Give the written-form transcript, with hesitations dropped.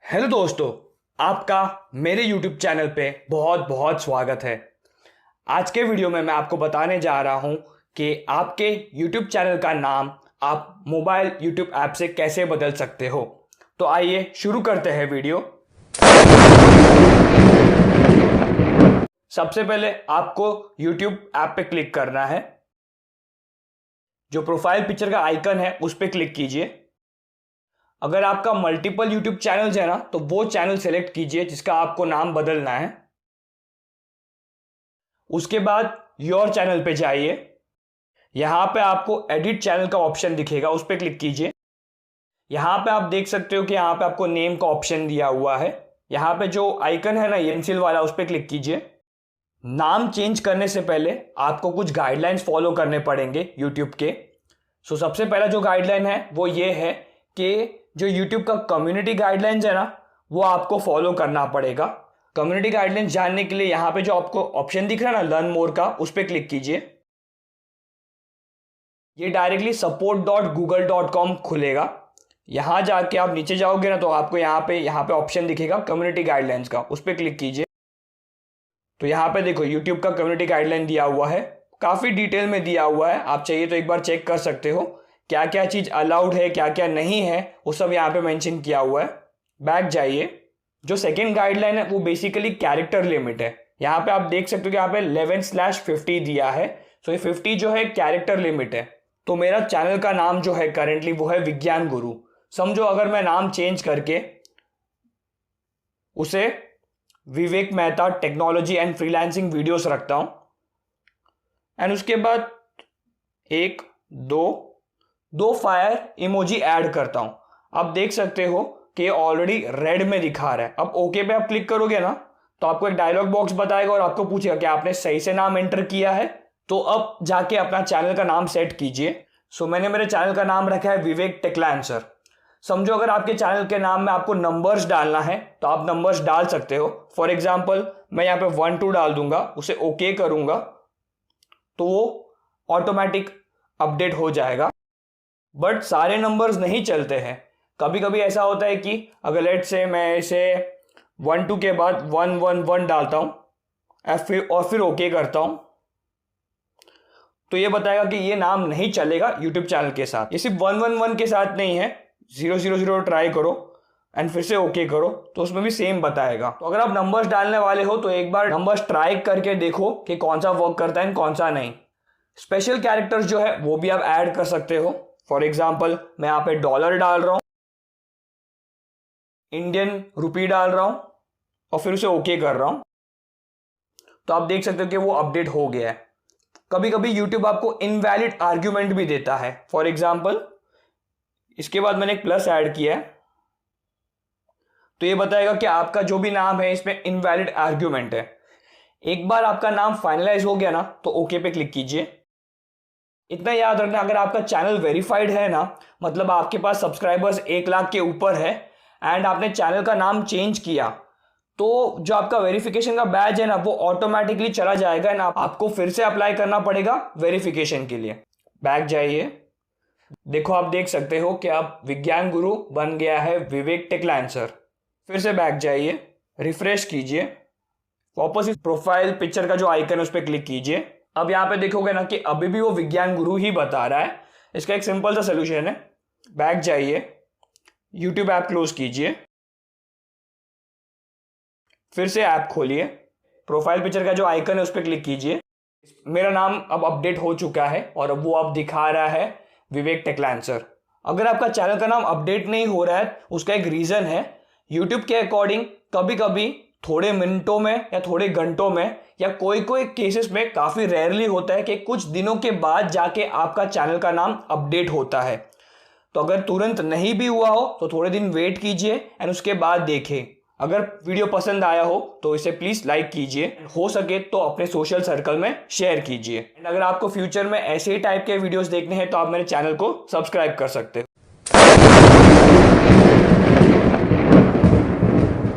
Hello दोस्तों, आपका मेरे YouTube चैनल पे बहुत बहुत स्वागत है। आज के वीडियो में मैं आपको बताने जा रहा हूं कि आपके YouTube चैनल का नाम आप मोबाइल YouTube ऐप से कैसे बदल सकते हो। तो आइए शुरू करते हैं वीडियो। सबसे पहले आपको YouTube ऐप पे क्लिक करना है। जो प्रोफाइल पिक्चर का आइकन है उस पर क्लिक कीजिए। अगर आपका मल्टीपल यूट्यूब चैनल्स है ना, तो वो चैनल सेलेक्ट कीजिए जिसका आपको नाम बदलना है। उसके बाद योर चैनल पे जाइए। यहां पे आपको एडिट चैनल का ऑप्शन दिखेगा, उस पर क्लिक कीजिए। यहां पे आप देख सकते हो कि यहां पे आपको नेम का ऑप्शन दिया हुआ है। यहां पे जो आइकन है ना पेंसिल वाला, उस पर क्लिक कीजिए। नाम चेंज करने से पहले आपको कुछ गाइडलाइंस फॉलो करने पड़ेंगे यूट्यूब के। सबसे पहला जो गाइडलाइन है वो ये है कि जो YouTube का कम्युनिटी गाइडलाइंस है ना, वो आपको फॉलो करना पड़ेगा। कम्युनिटी गाइडलाइंस जानने के लिए यहाँ पे जो आपको ऑप्शन दिख रहा है ना लर्न मोर का, उस पर क्लिक कीजिए। ये डायरेक्टली support.google.com खुलेगा। यहाँ जाके आप नीचे जाओगे ना, तो आपको यहाँ पे ऑप्शन दिखेगा कम्युनिटी गाइडलाइंस का, उस पर क्लिक कीजिए। तो यहाँ पे देखो YouTube का कम्युनिटी गाइडलाइन दिया हुआ है, काफ़ी डिटेल में दिया हुआ है। आप चाहिए तो एक बार चेक कर सकते हो क्या क्या चीज़ अलाउड है, क्या क्या नहीं है, वो सब यहाँ पे मेंशन किया हुआ है। बैक जाइए। जो सेकंड गाइडलाइन है वो बेसिकली कैरेक्टर लिमिट है। यहाँ पे आप देख सकते हो कि यहाँ पे 11/50 दिया है। ये 50 जो है कैरेक्टर लिमिट है। तो मेरा चैनल का नाम जो है करेंटली वो है विज्ञान गुरु। समझो अगर मैं नाम चेंज करके उसे Vivek Mehta technology and freelancing videos रखता हूं, एंड उसके बाद दो फायर इमोजी ऐड करता हूं। आप देख सकते हो कि ऑलरेडी रेड में दिखा रहा है। अब ओके पे आप क्लिक करोगे ना, तो आपको एक डायलॉग बॉक्स बताएगा और आपको पूछेगा कि आपने सही से नाम एंटर किया है। तो अब जाके अपना चैनल का नाम सेट कीजिए। मैंने मेरे चैनल का नाम रखा है विवेक टेक्लांसर। समझो अगर आपके चैनल के नाम में आपको नंबर्स डालना है तो आप नंबर्स डाल सकते हो। फॉर एग्जाम्पल मैं यहाँ पे 1 2 डाल दूंगा, उसे ओके करूंगा तो वो ऑटोमेटिक अपडेट हो जाएगा। बट सारे नंबर्स नहीं चलते हैं। कभी कभी ऐसा होता है कि अगर लेट से मैं इसे 1 2 के बाद 1 1 1 डालता हूं और फिर ओके करता हूं, तो ये बताएगा कि ये नाम नहीं चलेगा यूट्यूब चैनल के साथ। ये सिर्फ 1 1 1 के साथ नहीं है, 0 0 0 ट्राई करो एंड फिर से ओके करो तो उसमें भी सेम बताएगा। तो अगर आप नंबर्स डालने वाले हो तो एक बार नंबर्स ट्राई करके देखो कि कौन सा वर्क करता है कौन सा नहीं। स्पेशल कैरेक्टर्स जो है वो भी आप ऐड कर सकते हो। फॉर एग्जाम्पल मैं यहाँ पे डॉलर डाल रहा हूं, इंडियन रुपी डाल रहा हूं और फिर उसे ओके कर रहा हूं, तो आप देख सकते हो कि वो अपडेट हो गया है। कभी कभी यूट्यूब आपको इनवैलिड आर्ग्यूमेंट भी देता है। फॉर एग्जाम्पल इसके बाद मैंने एक प्लस ऐड किया है, तो ये बताएगा कि आपका जो भी नाम है इसमें इनवैलिड आर्ग्यूमेंट है। एक बार आपका नाम फाइनलाइज हो गया ना, तो ओके पे क्लिक कीजिए। इतना याद रखना, अगर आपका चैनल वेरीफाइड है ना, मतलब आपके पास सब्सक्राइबर्स 1 लाख के ऊपर है एंड आपने चैनल का नाम चेंज किया, तो जो आपका वेरिफिकेशन का बैज है ना वो ऑटोमेटिकली चला जाएगा एंड आपको फिर से अप्लाई करना पड़ेगा वेरिफिकेशन के लिए। बैक जाइए। देखो आप देख सकते हो कि आप विज्ञान गुरु बन गया है विवेक टेक्लांसर। फिर से बैक जाइए, रिफ्रेश कीजिए, वापस इस प्रोफाइल पिक्चर का जो आइकन है उस पर क्लिक कीजिए। अब यहाँ पे देखोगे ना कि अभी भी वो विज्ञान गुरु ही बता रहा है। इसका एक सिंपल सा सोल्यूशन है। बैक जाइए, यूट्यूब ऐप क्लोज कीजिए, फिर से ऐप खोलिए, प्रोफाइल पिक्चर का जो आइकन है उस पर क्लिक कीजिए। मेरा नाम अब अपडेट हो चुका है और अब वो अब दिखा रहा है विवेक टेक्लांसर। अगर आपका चैनल का नाम अपडेट नहीं हो रहा है, उसका एक रीजन है। यूट्यूब के अकॉर्डिंग कभी कभी थोड़े मिनटों में या थोड़े घंटों में या कोई कोई केसेस में काफी रेयरली होता है कि कुछ दिनों के बाद जाके आपका चैनल का नाम अपडेट होता है। तो अगर तुरंत नहीं भी हुआ हो तो थोड़े दिन वेट कीजिए एंड उसके बाद देखें। अगर वीडियो पसंद आया हो तो इसे प्लीज लाइक कीजिए, हो सके तो अपने सोशल सर्कल में शेयर कीजिए। एंड अगर आपको फ्यूचर में ऐसे ही टाइप के वीडियोस देखने हैं तो आप मेरे चैनल को सब्सक्राइब कर सकते हो।